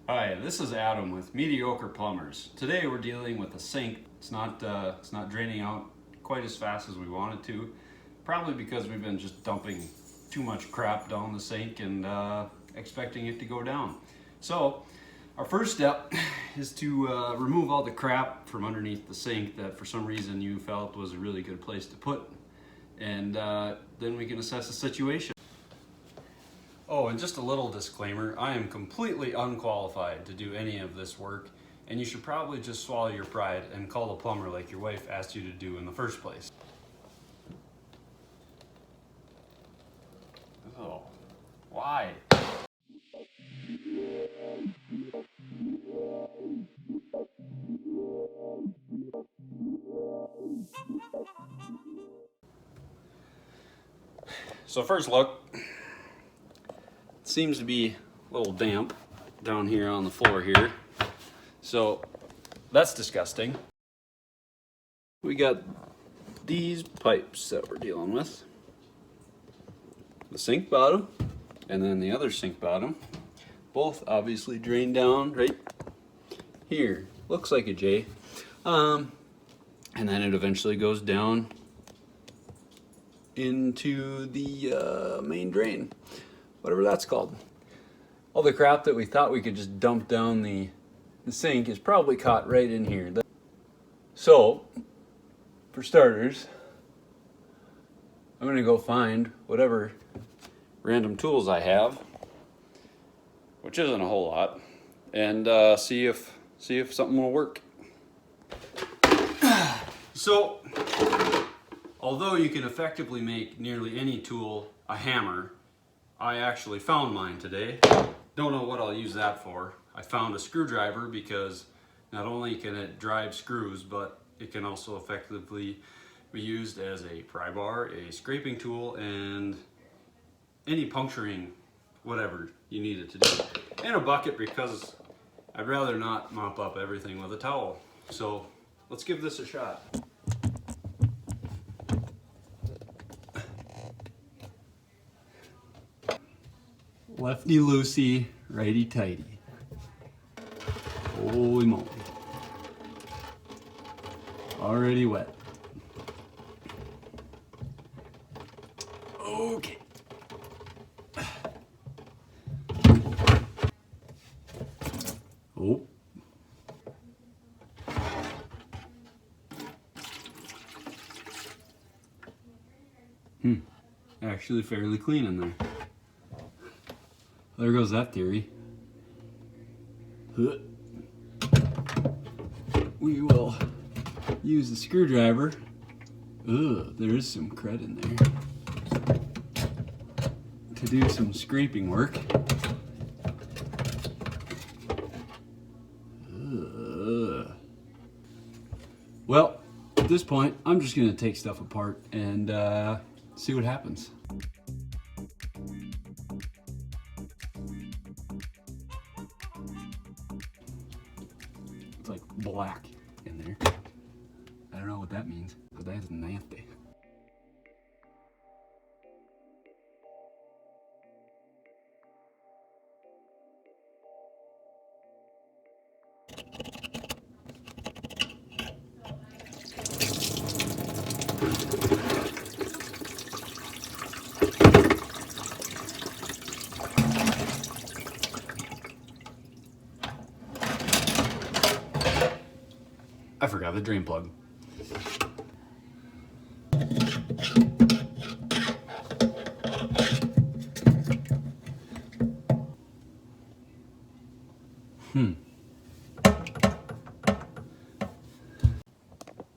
Hi, this is Adam with Mediocre Plumbers. Today we're dealing with a sink. It's not draining out quite as fast as we want it to. Probably because we've been just dumping too much crap down the sink and expecting it to go down. So our first step is to remove all the crap from underneath the sink that for some reason you felt was a really good place to put. And then we can assess the situation. Oh, and just a little disclaimer, I am completely unqualified to do any of this work, and you should probably just swallow your pride and call a plumber like your wife asked you to do in the first place. Oh, why? So first look, it seems to be a little damp down here on the floor here. So that's disgusting. We got these pipes that we're dealing with. The sink bottom and then the other sink bottom. Both obviously drain down right here. Looks like a J. And then it eventually goes down into the main drain, whatever that's called. All the crap that we thought we could just dump down the sink is probably caught right in here. So, for starters, I'm gonna go find whatever random tools I have, which isn't a whole lot, and see if something will work. So, although you can effectively make nearly any tool a hammer, I actually found mine today. Don't know what I'll use that for. I found a screwdriver because not only can it drive screws, but it can also effectively be used as a pry bar, a scraping tool, and any puncturing, whatever you need it to do. And a bucket because I'd rather not mop up everything with a towel. So let's give this a shot. Lefty loosey, righty tighty. Holy moly. Already wet. Okay. Oh. Actually fairly clean in there. There goes that theory. We will use the screwdriver. Ugh, there is some crud in there. To do some scraping work. Well, at this point, I'm just gonna take stuff apart and see what happens. It's like black in there. I don't know what that means, but that's nasty. I forgot the drain plug.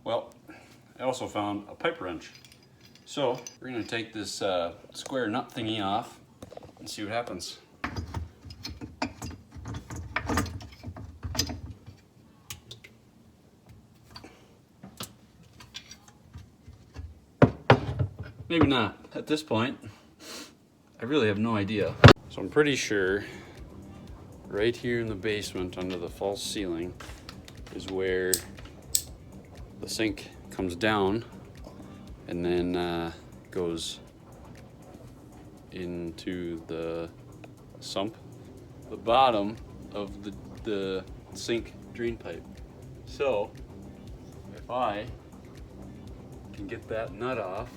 Well, I also found a pipe wrench. So we're gonna take this square nut thingy off and see what happens. Maybe not. At this point, I really have no idea. So I'm pretty sure right here in the basement under the false ceiling is where the sink comes down and then goes into the sump. The bottom of the sink drain pipe. So if I can get that nut off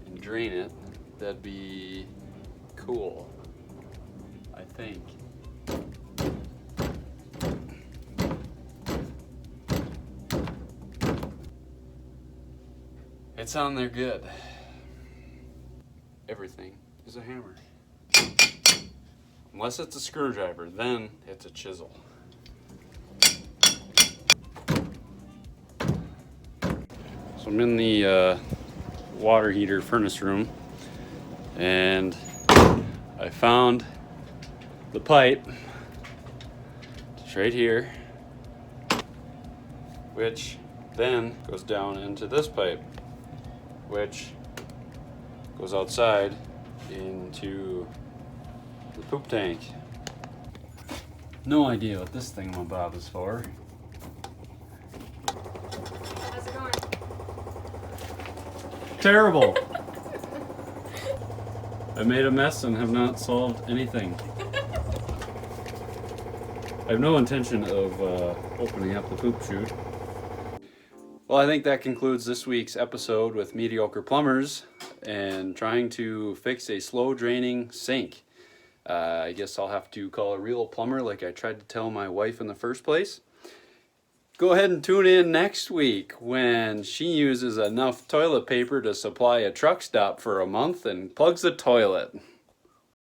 and drain it, that'd be cool, I think. It's on there good. Everything is a hammer. Unless it's a screwdriver, then it's a chisel. So I'm in the water heater furnace room, and I found the pipe. It's right here, which then goes down into this pipe, which goes outside into the poop tank. No idea what this thingamabob is for. How's it going? Terrible. I made a mess and have not solved anything. I have no intention of opening up the poop chute. Well, I think that concludes this week's episode with Mediocre Plumbers and trying to fix a slow draining sink. I guess I'll have to call a real plumber like I tried to tell my wife in the first place. Go ahead and tune in next week when she uses enough toilet paper to supply a truck stop for a month and plugs the toilet.